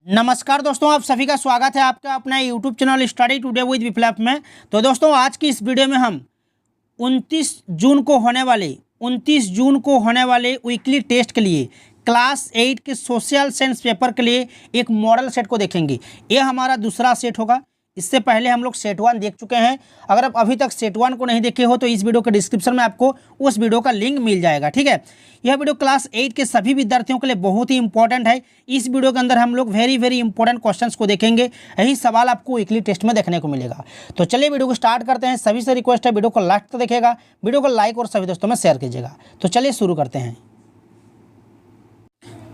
नमस्कार दोस्तों, आप सभी का स्वागत है आपका अपना YouTube channel study today with Viplav में। तो दोस्तों, आज की इस वीडियो में हम 29 जून को होने वाले वीकली टेस्ट के लिए क्लास 8 के सोशल साइंस पेपर के लिए एक मॉडल सेट को देखेंगे। ये हमारा दूसरा सेट होगा। इससे पहले हम लोग सेट 1 देख चुके हैं। अगर आप अभी तक सेट 1 को नहीं देखे हो तो इस वीडियो के डिस्क्रिप्शन में आपको उस वीडियो का लिंक मिल जाएगा, ठीक है। यह वीडियो क्लास 8 के सभी विद्यार्थियों के लिए बहुत ही इंपॉर्टेंट है। इस वीडियो के अंदर हम लोग वेरी इंपॉर्टेंट क्वेश्चंस को देखेंगे। यही सवाल आपको वीकली टेस्ट में देखने को मिलेगा। तो चलिए वीडियो को स्टार्ट करते हैं। सभी से रिक्वेस्ट है वीडियो को लास्ट तक देखिएगा, वीडियो को लाइक और सभी दोस्तों में शेयर कीजिएगा। तो चलिए शुरू करते हैं।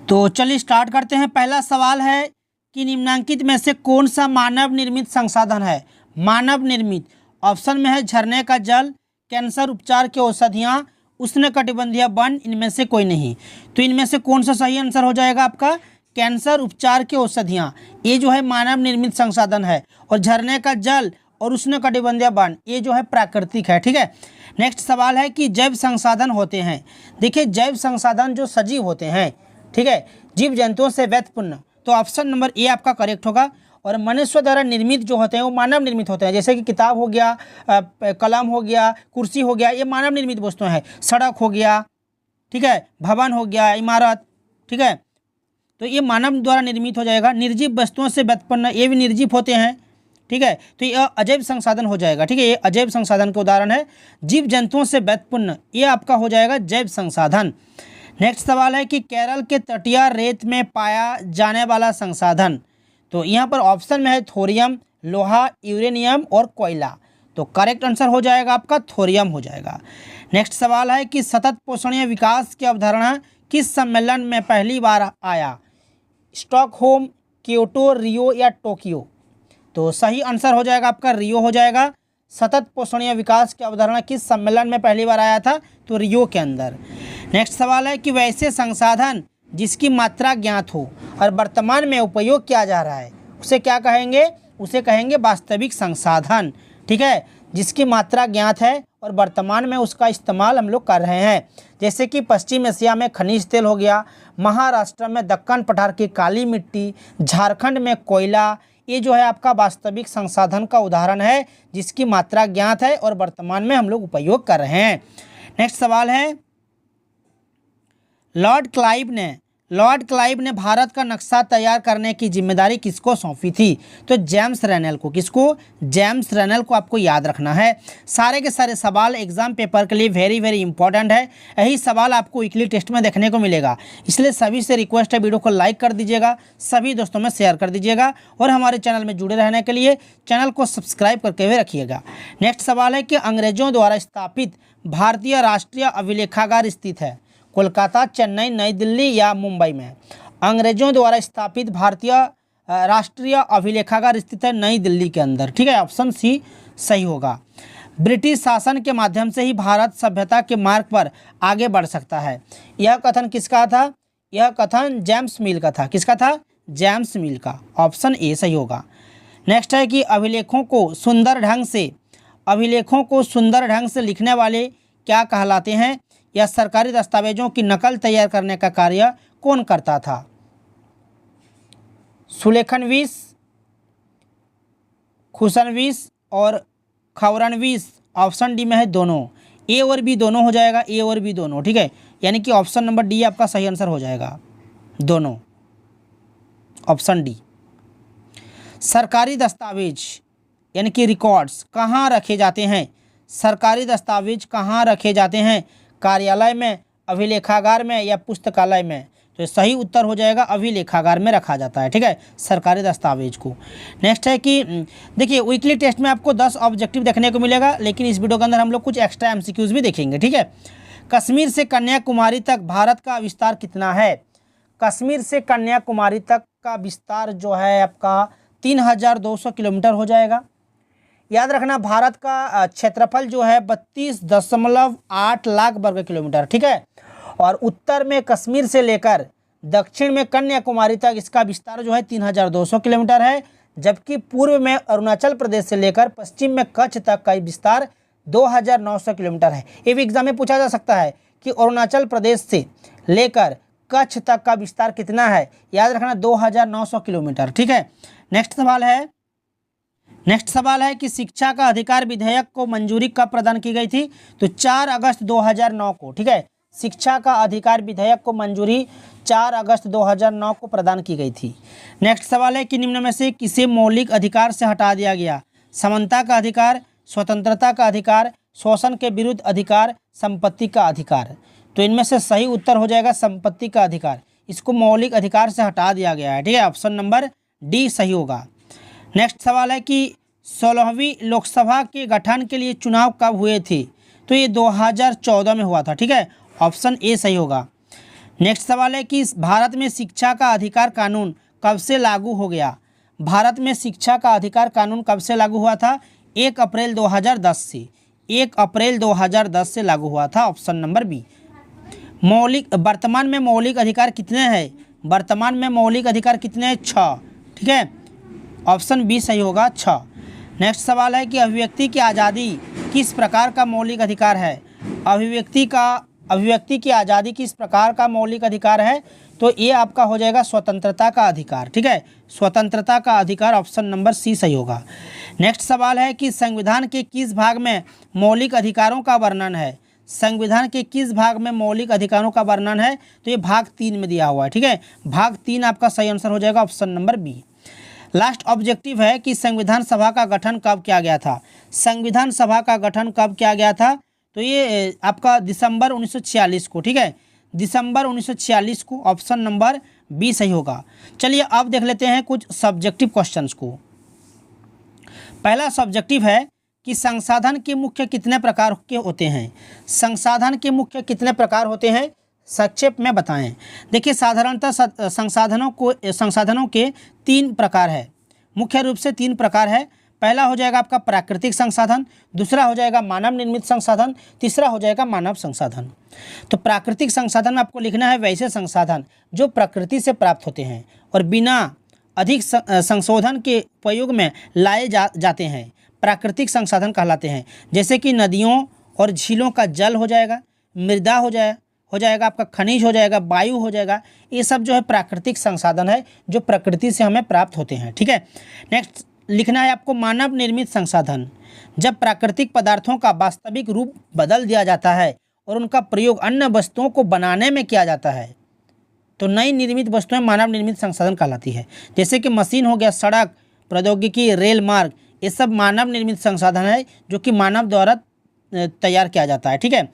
तो चलिए स्टार्ट करते हैं। पहला सवाल है कि निम्नलिखित में से कौन सा मानव निर्मित संसाधन है। मानव निर्मित ऑप्शन में है झरने का जल, कैंसर उपचार की औषधियाँ, उष्णकटिबंधीय वन, इनमें से कोई नहीं। तो इनमें से कौन सा सही आंसर हो जाएगा आपका? कैंसर उपचार की औषधियाँ। ये जो है मानव निर्मित संसाधन है। और झरने का जल और उष्णकटिबंधीय वन ये जो है प्राकृतिक है, ठीक है। नेक्स्ट सवाल है कि जैव संसाधन होते हैं। देखिए, जैव संसाधन जो सजीव होते हैं, ठीक है, जीव जंतुओं से व्युत्पन्न, तो ऑप्शन नंबर ए आपका करेक्ट होगा। और मनुष्य द्वारा निर्मित जो होते हैं वो मानव निर्मित होते हैं। जैसे कि किताब हो गया, कलम हो गया, कुर्सी हो गया, ये मानव निर्मित वस्तुएं हैं। सड़क हो गया, ठीक है, भवन हो गया, इमारत, ठीक है, तो ये मानव द्वारा निर्मित हो जाएगा। निर्जीव वस्तुओं से व्युत्पन्न, ये भी निर्जीव होते हैं, ठीक है। तो ये अजैव संसाधन हो जाएगा, ठीक है। ये अजैव संसाधन का उदाहरण है। जीव जंतुओं से व्युत्पन्न, ये आपका हो जाएगा जैव संसाधन। नेक्स्ट सवाल है कि केरल के तटीय रेत में पाया जाने वाला संसाधन। तो यहाँ पर ऑप्शन में है थोरियम, लोहा, यूरेनियम और कोयला। तो करेक्ट आंसर हो जाएगा आपका थोरियम हो जाएगा। नेक्स्ट सवाल है कि सतत पोषणीय विकास की अवधारणा किस सम्मेलन में पहली बार आया। स्टॉकहोम, क्योटो, रियो या टोक्यो। तो सही आंसर हो जाएगा आपका रियो हो जाएगा। सतत पोषणीय विकास की अवधारणा किस सम्मेलन में पहली बार आया था? तो रियो के अंदर। नेक्स्ट सवाल है कि वैसे संसाधन जिसकी मात्रा ज्ञात हो और वर्तमान में उपयोग किया जा रहा है उसे क्या कहेंगे? उसे कहेंगे वास्तविक संसाधन, ठीक है, जिसकी मात्रा ज्ञात है और वर्तमान में उसका इस्तेमाल हम लोग कर रहे हैं। जैसे कि पश्चिम एशिया में खनिज तेल हो गया, महाराष्ट्र में दक्कन पठार की काली मिट्टी, झारखंड में कोयला, ये जो है आपका वास्तविक संसाधन का उदाहरण है जिसकी मात्रा ज्ञात है और वर्तमान में हम लोग उपयोग कर रहे हैं। नेक्स्ट सवाल है, लॉर्ड क्लाइव ने भारत का नक्शा तैयार करने की जिम्मेदारी किसको सौंपी थी? तो जेम्स रेनेल को। किसको? जेम्स रेनेल को आपको याद रखना है। सारे के सारे सवाल एग्जाम पेपर के लिए वेरी इंपॉर्टेंट है। यही सवाल आपको वीकली टेस्ट में देखने को मिलेगा। इसलिए सभी से रिक्वेस्ट है वीडियो को लाइक कर दीजिएगा, सभी दोस्तों में शेयर कर दीजिएगा और हमारे चैनल में जुड़े रहने के लिए चैनल को सब्सक्राइब करके हुए रखिएगा। नेक्स्ट सवाल है कि अंग्रेजों द्वारा स्थापित भारतीय राष्ट्रीय अभिलेखागार स्थित है कोलकाता, चेन्नई, नई दिल्ली या मुंबई में। अंग्रेजों द्वारा स्थापित भारतीय राष्ट्रीय अभिलेखागार स्थित है नई दिल्ली के अंदर, ठीक है, ऑप्शन सी सही होगा। ब्रिटिश शासन के माध्यम से ही भारत सभ्यता के मार्ग पर आगे बढ़ सकता है, यह कथन किसका था? यह कथन जेम्स मिल का था। किसका था? जेम्स मिल का। ऑप्शन ए सही होगा। नेक्स्ट है कि अभिलेखों को सुंदर ढंग से लिखने वाले क्या कहलाते हैं? या सरकारी दस्तावेजों की नकल तैयार करने का कार्य कौन करता था? सुलेखनवीस, खुशनवीस और खौरनवीस। ऑप्शन डी में है दोनों। ए और बी दोनों हो जाएगा, ए और बी दोनों, ठीक है। यानी कि ऑप्शन नंबर डी आपका सही आंसर हो जाएगा, दोनों, ऑप्शन डी। सरकारी दस्तावेज यानी कि रिकॉर्ड्स कहाँ रखे जाते हैं? सरकारी दस्तावेज कहाँ रखे जाते हैं? कार्यालय में, अभिलेखागार में या पुस्तकालय में? तो सही उत्तर हो जाएगा अभिलेखागार में रखा जाता है, ठीक है, सरकारी दस्तावेज को। नेक्स्ट है कि देखिए, वीकली टेस्ट में आपको 10 ऑब्जेक्टिव देखने को मिलेगा, लेकिन इस वीडियो के अंदर हम लोग कुछ एक्स्ट्रा एमसीक्यूज भी देखेंगे, ठीक है। कश्मीर से कन्याकुमारी तक भारत का विस्तार कितना है? कश्मीर से कन्याकुमारी तक का विस्तार जो है आपका 3200 किलोमीटर हो जाएगा। याद रखना, भारत का क्षेत्रफल जो है 32.8 लाख वर्ग किलोमीटर, ठीक है। और उत्तर में कश्मीर से लेकर दक्षिण में कन्याकुमारी तक इसका विस्तार जो है 3200 किलोमीटर है। जबकि पूर्व में अरुणाचल प्रदेश से लेकर पश्चिम में कच्छ तक का विस्तार 2900 किलोमीटर है। ये भी एग्जाम में पूछा जा सकता है कि अरुणाचल प्रदेश से लेकर कच्छ तक का विस्तार कितना है, याद रखना 2900 किलोमीटर। ठीक है। नेक्स्ट सवाल है कि शिक्षा का अधिकार विधेयक को मंजूरी कब प्रदान की गई थी, तो 4 अगस्त 2009 को। ठीक है, शिक्षा का अधिकार विधेयक को मंजूरी 4 अगस्त 2009 को प्रदान की गई थी। नेक्स्ट सवाल है कि निम्न में से किसे मौलिक अधिकार से हटा दिया गया, समानता का अधिकार, स्वतंत्रता का अधिकार, शोषण के विरुद्ध अधिकार, संपत्ति का अधिकार। तो इनमें से सही उत्तर हो जाएगा संपत्ति का अधिकार, इसको मौलिक अधिकार से हटा दिया गया है। ठीक है, ऑप्शन नंबर डी सही होगा। नेक्स्ट सवाल है कि 16वीं लोकसभा के गठन के लिए चुनाव कब हुए थे, तो ये 2014 में हुआ था। ठीक है, ऑप्शन ए सही होगा। नेक्स्ट सवाल है कि भारत में शिक्षा का अधिकार कानून कब से लागू हो गया, भारत में शिक्षा का अधिकार कानून कब से लागू हुआ था, 1 अप्रैल 2010 से, 1 अप्रैल 2010 से लागू हुआ था, ऑप्शन नंबर बी। वर्तमान में मौलिक अधिकार कितने हैं, वर्तमान में मौलिक अधिकार कितने हैं, 6। ठीक है, ऑप्शन बी सही होगा, 6। नेक्स्ट सवाल है कि अभिव्यक्ति की आज़ादी किस प्रकार का मौलिक अधिकार है, अभिव्यक्ति की आज़ादी किस प्रकार का मौलिक अधिकार है, तो ये आपका हो जाएगा स्वतंत्रता का अधिकार। ठीक है, स्वतंत्रता का अधिकार, ऑप्शन नंबर सी सही होगा। नेक्स्ट सवाल है कि संविधान के किस भाग में मौलिक अधिकारों का वर्णन है, संविधान के किस भाग में मौलिक अधिकारों का वर्णन है, तो ये भाग 3 में दिया हुआ है। ठीक है, भाग 3 आपका सही आंसर हो जाएगा, option number B. Last objective है कि संविधान सभा का गठन कब किया गया था, संविधान सभा का गठन कब किया गया था, तो ये आपका दिसंबर 1946 को। ठीक है, दिसंबर 1946 को, ऑप्शन नंबर बी सही होगा। चलिए अब देख लेते हैं कुछ सब्जेक्टिव क्वेश्चंस को। पहला सब्जेक्टिव है कि संसाधन के मुख्य कितने प्रकार के होते हैं, संसाधन के मुख्य कितने प्रकार होते हैं, संक्षेप में बताएं। देखिए साधारणतः संसाधनों के 3 प्रकार है, मुख्य रूप से 3 प्रकार है। पहला हो जाएगा आपका प्राकृतिक संसाधन, दूसरा हो जाएगा मानव निर्मित संसाधन, तीसरा हो जाएगा मानव संसाधन। तो प्राकृतिक संसाधन में आपको लिखना है वैसे संसाधन जो प्रकृति से प्राप्त होते हैं और बिना अधिक संशोधन के उपयोग में लाए जाते हैं, प्राकृतिक संसाधन कहलाते हैं। जैसे कि नदियों और झीलों का जल हो जाएगा, मृदा हो जाएगा आपका, खनिज हो जाएगा, वायु हो जाएगा, ये सब जो है प्राकृतिक संसाधन है जो प्रकृति से हमें प्राप्त होते हैं। ठीक है, नेक्स्ट लिखना है आपको मानव निर्मित संसाधन, जब प्राकृतिक पदार्थों का वास्तविक रूप बदल दिया जाता है और उनका प्रयोग अन्य वस्तुओं को बनाने में किया जाता है तो नई निर्मित वस्तुएं मानव निर्मित संसाधन कहलाती है। जैसे कि मशीन हो गया, सड़क, प्रौद्योगिकी, रेल मार्ग, ये सब मानव निर्मित संसाधन है जो कि मानव द्वारा तैयार किया जाता है। ठीक है,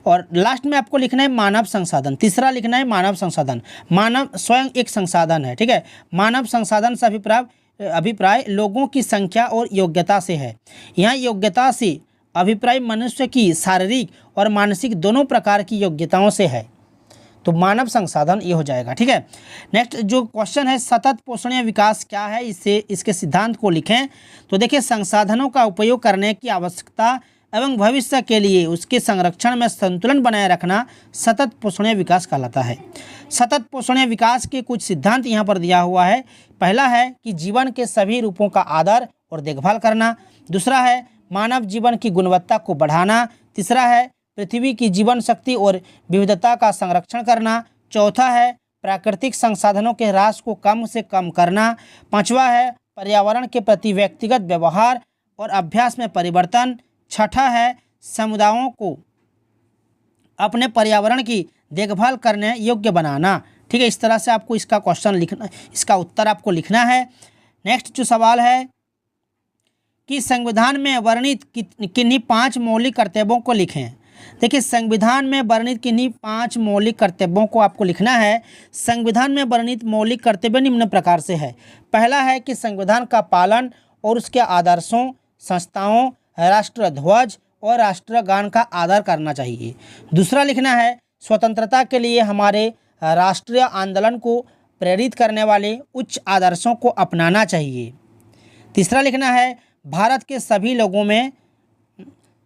और लास्ट में आपको लिखना है मानव संसाधन, तीसरा लिखना है मानव संसाधन। मानव स्वयं एक संसाधन है। ठीक है, मानव संसाधन से अभिप्राय लोगों की संख्या और योग्यता से है। यहाँ योग्यता से अभिप्राय मनुष्य की शारीरिक और मानसिक दोनों प्रकार की योग्यताओं से है, तो मानव संसाधन ये हो जाएगा। ठीक है, नेक्स्ट जो क्वेश्चन है सतत पोषणीय विकास क्या है, इसके सिद्धांत को लिखें। तो देखिए संसाधनों का उपयोग करने की आवश्यकता एवं भविष्य के लिए उसके संरक्षण में संतुलन बनाए रखना सतत पोषणीय विकास कहलाता है। सतत पोषणीय विकास के कुछ सिद्धांत यहाँ पर दिया हुआ है। पहला है कि जीवन के सभी रूपों का आदर और देखभाल करना, दूसरा है मानव जीवन की गुणवत्ता को बढ़ाना, तीसरा है पृथ्वी की जीवन शक्ति और विविधता का संरक्षण करना, चौथा है प्राकृतिक संसाधनों के ह्रास को कम से कम करना, पांचवा है पर्यावरण के प्रति व्यक्तिगत व्यवहार और अभ्यास में परिवर्तन, छठा है समुदायों को अपने पर्यावरण की देखभाल करने योग्य बनाना। ठीक है, इस तरह से आपको इसका क्वेश्चन लिखना, इसका उत्तर आपको लिखना है। नेक्स्ट जो सवाल है कि संविधान में वर्णित किन्हीं 5 मौलिक कर्तव्यों को लिखें। देखिए संविधान में वर्णित किन्हीं 5 मौलिक कर्तव्यों को आपको लिखना है। संविधान में वर्णित मौलिक कर्तव्य निम्न प्रकार से है। पहला है कि संविधान का पालन और उसके आदर्शों, संस्थाओं, राष्ट्रध्वज और राष्ट्रगान का आदर करना चाहिए। दूसरा लिखना है स्वतंत्रता के लिए हमारे राष्ट्रीय आंदोलन को प्रेरित करने वाले उच्च आदर्शों को अपनाना चाहिए। तीसरा लिखना है भारत के सभी लोगों में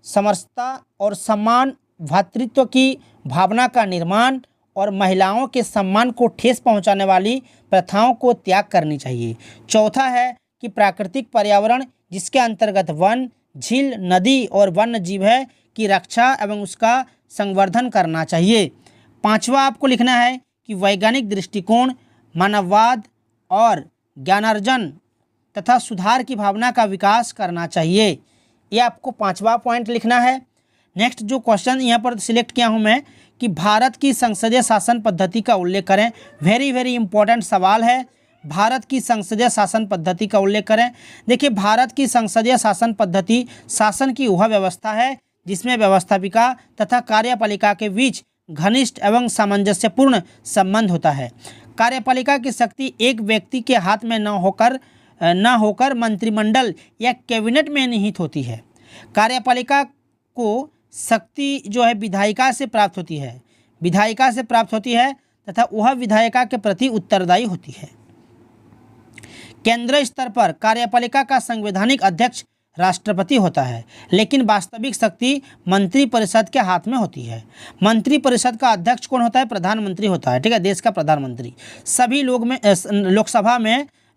समरसता और समान भ्रातृत्व की भावना का निर्माण और महिलाओं के सम्मान को ठेस पहुंचाने वाली प्रथाओं को त्याग करनी चाहिए। चौथा है कि प्राकृतिक पर्यावरण जिसके अंतर्गत वन, झील, नदी और वन्य जीव है की रक्षा एवं उसका संवर्धन करना चाहिए। पांचवा आपको लिखना है कि वैज्ञानिक दृष्टिकोण, मानववाद और ज्ञानार्जन तथा सुधार की भावना का विकास करना चाहिए। ये आपको 5वां पॉइंट लिखना है। नेक्स्ट जो क्वेश्चन यहाँ पर सिलेक्ट किया हूँ मैं कि भारत की संसदीय शासन पद्धति का उल्लेख करें। वेरी वेरी इंपॉर्टेंट सवाल है। भारत की संसदीय शासन पद्धति का उल्लेख करें। देखिए, भारत की संसदीय शासन पद्धति शासन की वह व्यवस्था है जिसमें व्यवस्थापिका तथा कार्यपालिका के बीच घनिष्ठ एवं सामंजस्यपूर्ण संबंध होता है। कार्यपालिका की शक्ति एक व्यक्ति के हाथ में न होकर मंत्रिमंडल या कैबिनेट में निहित होती है। कार्यपालिका को शक्ति जो है विधायिका से प्राप्त होती है तथा वह विधायिका के प्रति उत्तरदायी होती है। केंद्र स्तर पर कार्यपालिका का संवैधानिक अध्यक्ष राष्ट्रपति होता है, लेकिन वास्तविक शक्ति मंत्रिपरिषद के हाथ में होती है। मंत्रिपरिषद का अध्यक्ष कौन होता है? प्रधानमंत्री होता है, ठीक है, देश का प्रधानमंत्री। सभी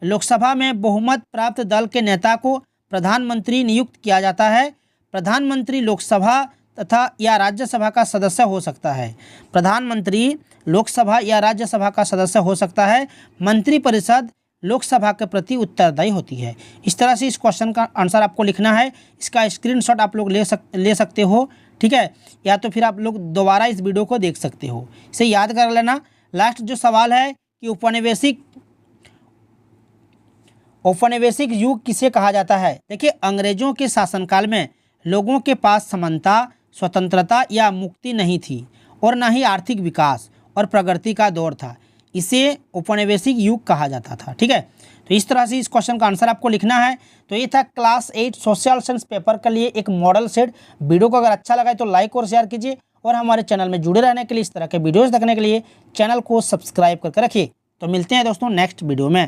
लोकसभा में बहुमत प्राप्त दल के नेता को प्रधानमंत्री नियुक्त किया जाता है। प्रधानमंत्री लोकसभा तथा या राज्यसभा का सदस्य हो सकता है। प्रधानमंत्री लोकसभा या राज्यसभा का सदस्य हो सकता है। मंत्रिपरिषद लोकसभा के प्रति उत्तरदायी होती है। इस तरह से इस क्वेश्चन का आंसर आपको लिखना है। इसका स्क्रीनशॉट आप लोग ले सकते हो, ठीक है, या तो फिर आप लोग दोबारा इस वीडियो को देख सकते हो। इसे याद कर लेना। लास्ट जो सवाल है कि औपनिवेशिक युग किसे कहा जाता है? देखिए, अंग्रेजों के शासनकाल में लोगों के पास समानता, स्वतंत्रता या मुक्ति नहीं थी और न ही आर्थिक विकास और प्रगति का दौर था। इसे औपनिवेशिक युग कहा जाता था, ठीक है। तो इस तरह से इस क्वेश्चन का आंसर आपको लिखना है। तो ये था क्लास 8 सोशल साइंस पेपर के लिए एक मॉडल सेट। वीडियो को अगर अच्छा लगा तो लाइक और शेयर कीजिए और हमारे चैनल में जुड़े रहने के लिए, इस तरह के वीडियोज़ देखने के लिए चैनल को सब्सक्राइब करके रखिए। तो मिलते हैं दोस्तों नेक्स्ट वीडियो में।